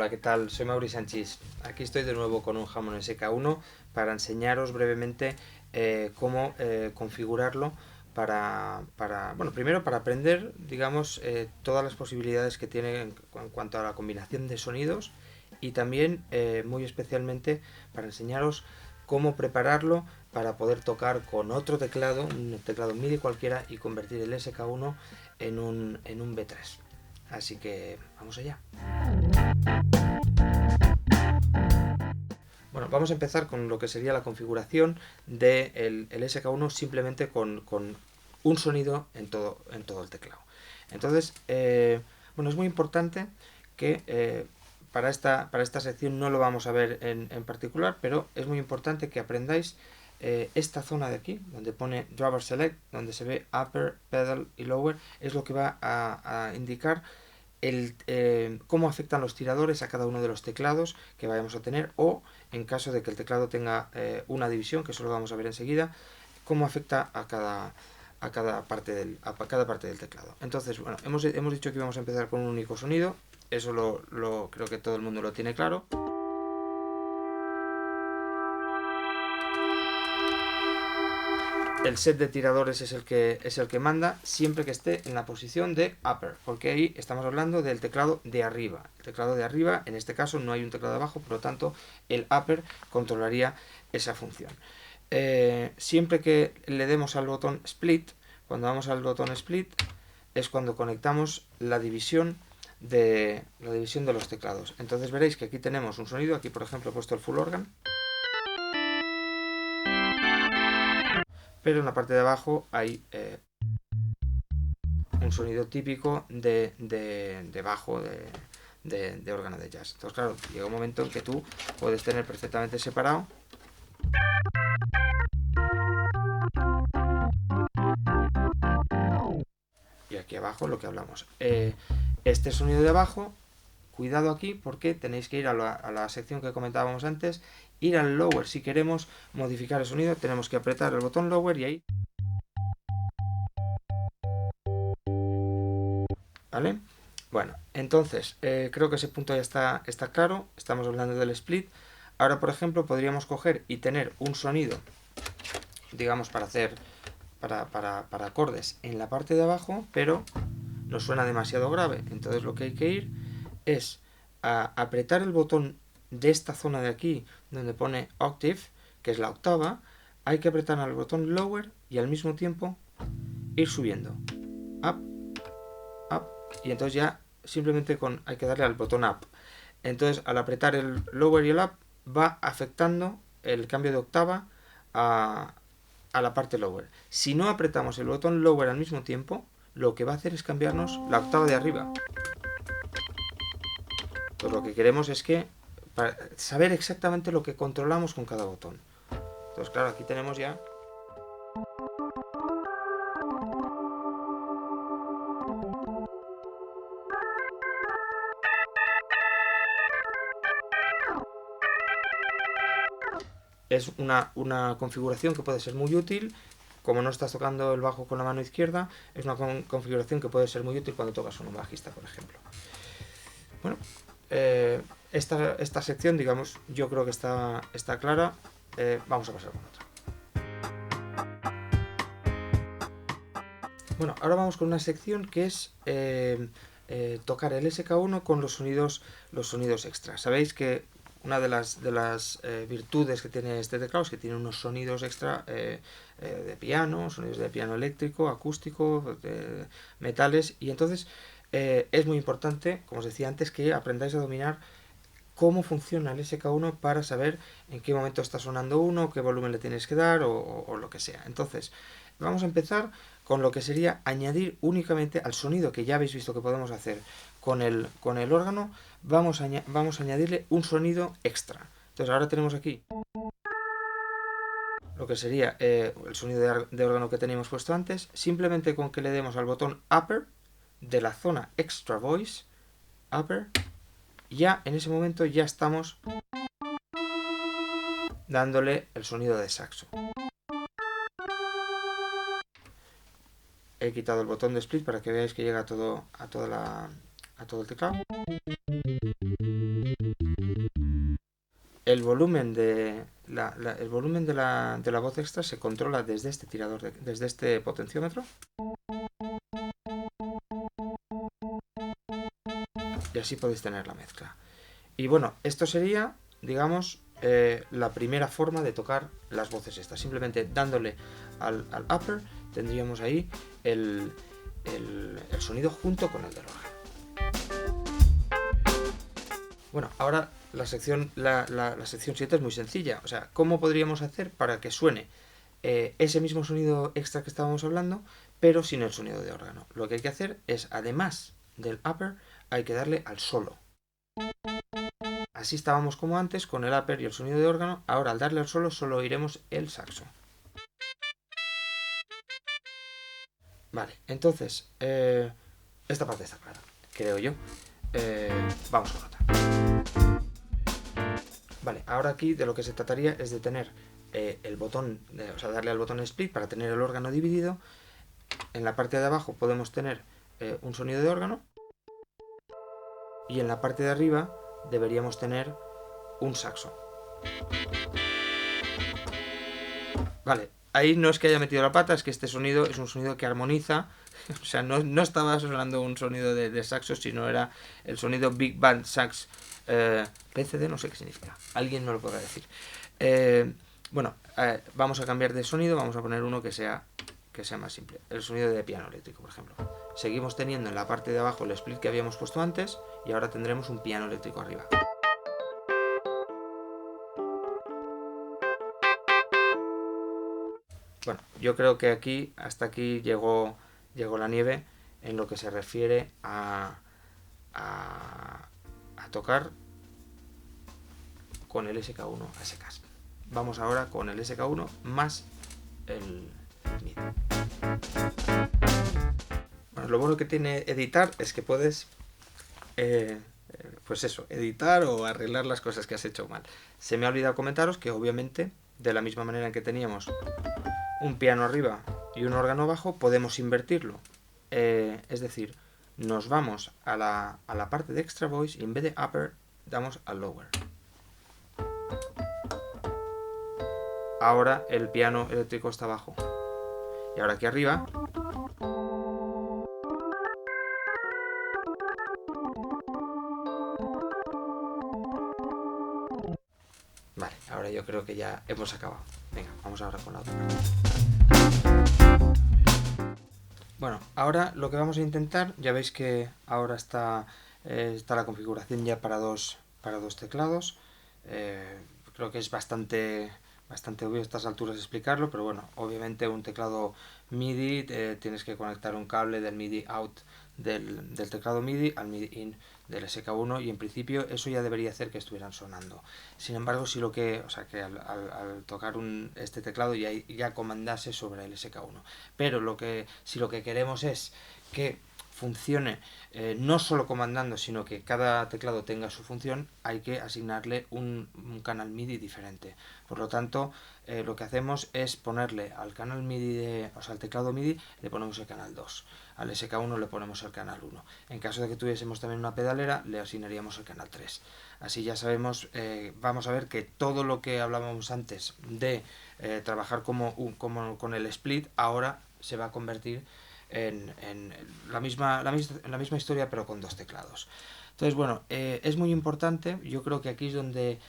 Hola, ¿qué tal? Soy Mauri Sánchez. Aquí estoy de nuevo con un Hammond SK1 para enseñaros brevemente cómo configurarlo bueno, primero para aprender, digamos, todas las posibilidades que tiene en cuanto a la combinación de sonidos y también, muy especialmente, para enseñaros cómo prepararlo para poder tocar con otro teclado, un teclado MIDI cualquiera, y convertir el SK1 en un B3. Así que vamos allá. Bueno, vamos a empezar con lo que sería la configuración del SK1 simplemente con un sonido en todo el teclado. Entonces, bueno, es muy importante que para esta sección no lo vamos a ver en particular, pero es muy importante que aprendáis esta zona de aquí, donde pone Driver Select, donde se ve Upper, Pedal y Lower, es lo que va a indicar cómo afectan los tiradores a cada uno de los teclados que vayamos a tener, o en caso de que el teclado tenga una división, que eso lo vamos a ver enseguida, cómo afecta a cada parte del teclado. Entonces, bueno, hemos dicho que íbamos a empezar con un único sonido, eso creo que todo el mundo lo tiene claro. El set de tiradores es el que manda siempre que esté en la posición de upper, porque ahí estamos hablando del teclado de arriba. El teclado de arriba, en este caso no hay un teclado de abajo, por lo tanto el upper controlaría esa función. Siempre que le demos al botón split, cuando vamos al botón split es cuando conectamos la división de los teclados. Entonces veréis que aquí tenemos un sonido, aquí por ejemplo he puesto el full organ, pero en la parte de abajo hay un sonido típico de bajo de órgano de jazz. Entonces, claro, llega un momento en que tú puedes tener perfectamente separado y aquí abajo lo que hablamos. Este sonido de abajo, cuidado aquí porque tenéis que ir a la sección que comentábamos antes, ir al lower. Si queremos modificar el sonido tenemos que apretar el botón lower y ahí, ¿vale? Bueno, entonces creo que ese punto ya está claro. Estamos hablando del split. Ahora, por ejemplo, podríamos coger y tener un sonido, digamos, para acordes en la parte de abajo, pero nos suena demasiado grave. Entonces lo que hay que ir es a apretar el botón de esta zona de aquí, donde pone Octave, que es la octava. Hay que apretar el botón Lower y al mismo tiempo ir subiendo. Up, up. Y entonces ya simplemente hay que darle al botón Up. Entonces al apretar el Lower y el Up va afectando el cambio de octava a la parte lower. Si no apretamos el botón lower al mismo tiempo, lo que va a hacer es cambiarnos la octava de arriba. Pues lo que queremos es para saber exactamente lo que controlamos con cada botón. Entonces, claro, aquí tenemos ya. Es una configuración que puede ser muy útil. Como no estás tocando el bajo con la mano izquierda, es una configuración que puede ser muy útil cuando tocas un bajista, por ejemplo. Bueno, esta sección, digamos, yo creo que está clara. Vamos a pasar con otra. Bueno, ahora vamos con una sección que es tocar el SK1 con los sonidos extras. Sabéis que una de las virtudes que tiene este teclado es que tiene unos sonidos extra de piano, sonidos de piano eléctrico, acústico, de metales, y entonces es muy importante, como os decía antes, que aprendáis a dominar cómo funciona el SK1 para saber en qué momento está sonando uno, qué volumen le tienes que dar o lo que sea. Entonces, vamos a empezar con lo que sería añadir únicamente al sonido que ya habéis visto que podemos hacer con el órgano. Vamos a añadirle un sonido extra. Entonces ahora tenemos aquí lo que sería el sonido de órgano que teníamos puesto antes. Simplemente con que le demos al botón upper de la zona extra voice, upper, ya en ese momento ya estamos dándole el sonido de saxo. He quitado el botón de split para que veáis que llega a todo el teclado. el volumen de la voz extra se controla desde este desde este potenciómetro. Y así podéis tener la mezcla. Y bueno, esto sería, digamos, la primera forma de tocar las voces estas. Simplemente dándole al upper tendríamos ahí el sonido junto con el del órgano. Bueno, ahora la sección 7 es muy sencilla. O sea, ¿cómo podríamos hacer para que suene ese mismo sonido extra que estábamos hablando, pero sin el sonido de órgano? Lo que hay que hacer es, además del upper, hay que darle al solo. Así estábamos como antes, con el upper y el sonido de órgano. Ahora, al darle al solo, solo oiremos el saxo. Vale, entonces, esta parte está clara, creo yo. Vamos a notar. Vale, ahora aquí de lo que se trataría es de tener el botón, o sea, darle al botón split para tener el órgano dividido. En la parte de abajo podemos tener un sonido de órgano. Y en la parte de arriba deberíamos tener un saxo. Vale, ahí no es que haya metido la pata, es que este sonido es un sonido que armoniza. O sea, no estaba sonando un sonido de saxo, sino era el sonido Big Band Sax PCD, no sé qué significa. Alguien me lo podrá decir. Bueno, vamos a cambiar de sonido, vamos a poner uno que sea más simple. El sonido de piano eléctrico, por ejemplo. Seguimos teniendo en la parte de abajo el split que habíamos puesto antes y ahora tendremos un piano eléctrico arriba. Bueno, yo creo que hasta aquí llegó la nieve en lo que se refiere a tocar con el SK1 a secas. Vamos ahora con el SK1 más el MIDI. Bueno, lo bueno que tiene editar es que puedes pues eso, editar o arreglar las cosas que has hecho mal. Se me ha olvidado comentaros que obviamente de la misma manera en que teníamos un piano arriba y un órgano abajo, podemos invertirlo. Es decir, nos vamos a la parte de extra voice y en vez de upper damos al lower. Ahora el piano eléctrico está abajo. Y ahora aquí arriba. Vale, ahora yo creo que ya hemos acabado. Venga, vamos ahora con la otra parte. Bueno, ahora lo que vamos a intentar, ya veis que ahora está la configuración ya para dos teclados. Creo que es bastante obvio a estas alturas explicarlo, pero bueno, obviamente un teclado MIDI tienes que conectar un cable del MIDI out del teclado MIDI al MIDI in del SK1 y en principio eso ya debería hacer que estuvieran sonando. Sin embargo, si al tocar este teclado ya comandase sobre el SK1. Pero si lo que queremos es que funcione no solo comandando, sino que cada teclado tenga su función, hay que asignarle un canal MIDI diferente. Por lo tanto, lo que hacemos es ponerle al canal MIDI, al teclado MIDI, le ponemos el canal 2. Al SK1 le ponemos el canal 1. En caso de que tuviésemos también una pedalera, le asignaríamos el canal 3. Así ya sabemos, vamos a ver que todo lo que hablábamos antes de trabajar como con el split, ahora se va a convertir en la misma historia, pero con dos teclados. Entonces, bueno, es muy importante. Yo creo que aquí es donde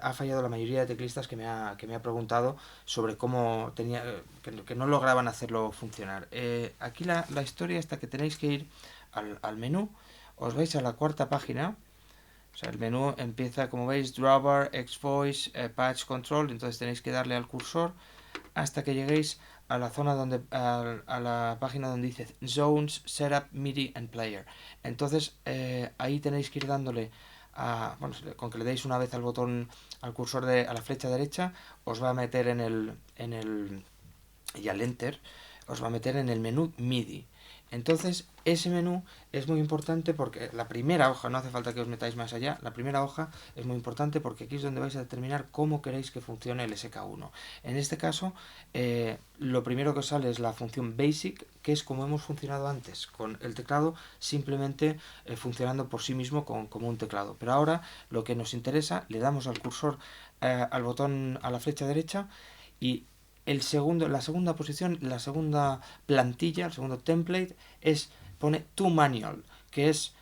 ha fallado la mayoría de teclistas que me ha preguntado sobre cómo que no lograban hacerlo funcionar. Aquí la historia está que tenéis que ir al menú, os vais a la cuarta página. O sea, el menú empieza, como veis, Drawbar, Xvoice, Patch Control. Entonces tenéis que darle al cursor hasta que lleguéis a la zona a la página donde dice Zones, Setup, MIDI and Player. Entonces ahí tenéis que ir dándole con que le deis una vez al botón, al cursor a la flecha derecha, os va a meter y al Enter, os va a meter en el menú MIDI. Entonces, ese menú es muy importante porque la primera hoja, no hace falta que os metáis más allá, la primera hoja es muy importante porque aquí es donde vais a determinar cómo queréis que funcione el SK1. En este caso, lo primero que os sale es la función Basic, que es como hemos funcionado antes, con el teclado simplemente funcionando por sí mismo como un teclado. Pero ahora lo que nos interesa, le damos al cursor, al botón, a la flecha derecha, y la segunda posición, la segunda plantilla, el segundo template pone To Manual, que es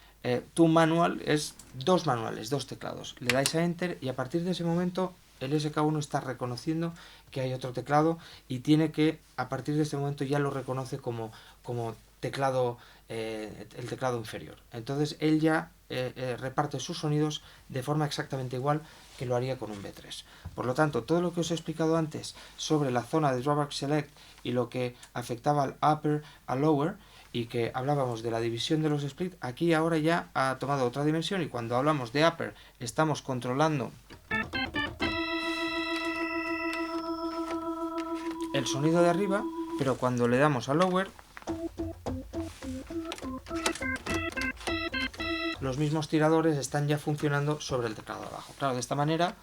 To Manual es dos manuales, dos teclados. Le dais a Enter y a partir de ese momento el SK1 está reconociendo que hay otro teclado y tiene que, a partir de ese momento ya lo reconoce como teclado, el teclado inferior. Entonces él ya reparte sus sonidos de forma exactamente igual que lo haría con un B3. Por lo tanto, todo lo que os he explicado antes sobre la zona de Drawback Select y lo que afectaba al upper, al lower, y que hablábamos de la división de los splits, aquí ahora ya ha tomado otra dimensión y cuando hablamos de upper estamos controlando el sonido de arriba, pero cuando le damos a lower, los mismos tiradores están ya funcionando sobre el teclado de abajo. Claro, de esta manera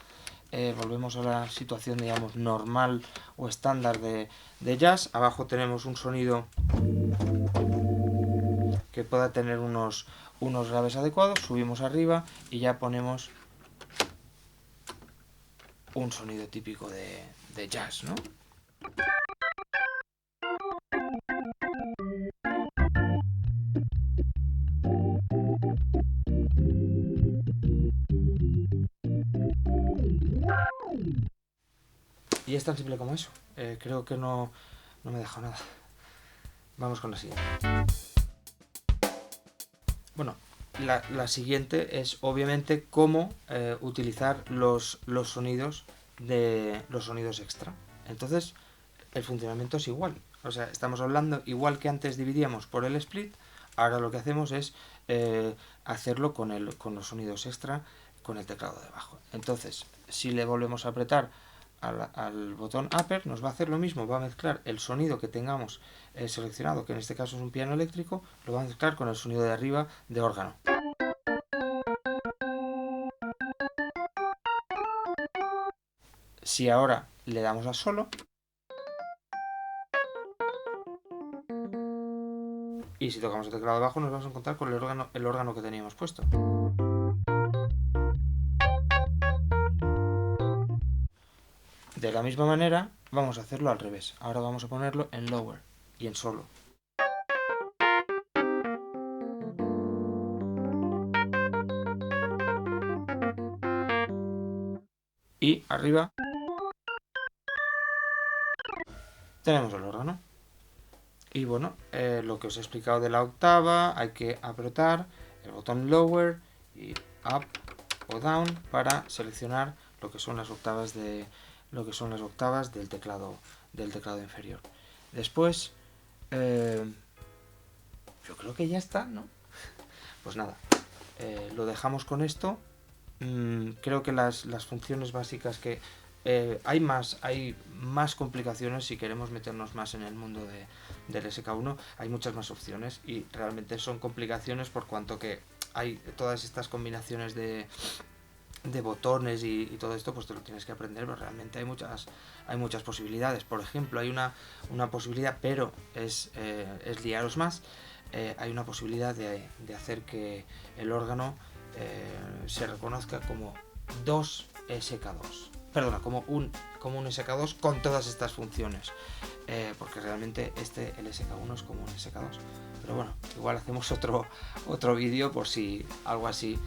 volvemos a la situación, digamos, normal o estándar de jazz. Abajo tenemos un sonido que pueda tener unos graves adecuados. Subimos arriba y ya ponemos un sonido típico de jazz, ¿no? Y es tan simple como eso. Creo que no me he dejado nada. Vamos con la siguiente. Bueno, la siguiente es obviamente cómo utilizar los sonidos extra. Entonces, el funcionamiento es igual. O sea, estamos hablando igual que antes dividíamos por el split. Ahora lo que hacemos es hacerlo con los sonidos extra con el teclado de abajo. Entonces, si le volvemos a apretar al botón upper, nos va a hacer lo mismo, va a mezclar el sonido que tengamos seleccionado, que en este caso es un piano eléctrico, lo va a mezclar con el sonido de arriba de órgano. Si ahora le damos a solo y si tocamos el teclado de abajo, nos vamos a encontrar con el órgano que teníamos puesto. De la misma manera vamos a hacerlo al revés. Ahora vamos a ponerlo en lower y en solo. Y arriba tenemos el órgano. Y bueno, lo que os he explicado de la octava, hay que apretar el botón lower y up o down para seleccionar lo que son las octavas del teclado inferior. Después, yo creo que ya está, ¿no? Pues nada, lo dejamos con esto. Creo que las funciones básicas que hay más complicaciones si queremos meternos más en el mundo del SK1. Hay muchas más opciones y realmente son complicaciones por cuanto que hay todas estas combinaciones de botones y todo esto, pues te lo tienes que aprender, pero realmente hay muchas posibilidades. Por ejemplo, hay una posibilidad, pero es liaros más. Hay una posibilidad de hacer que el órgano se reconozca como dos SK2. Perdona, como un SK2 con todas estas funciones. Porque realmente el SK1 es como un SK2. Pero bueno, igual hacemos otro vídeo por si algo así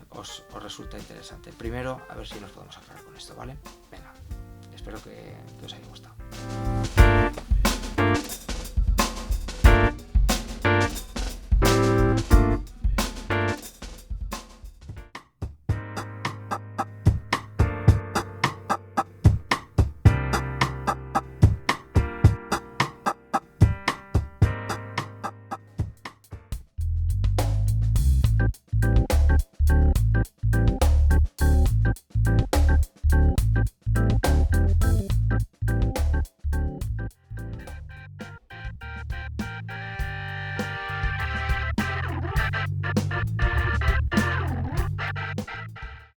os resulta interesante. Primero, a ver si nos podemos aclarar con esto, ¿vale? Venga, espero que os haya gustado.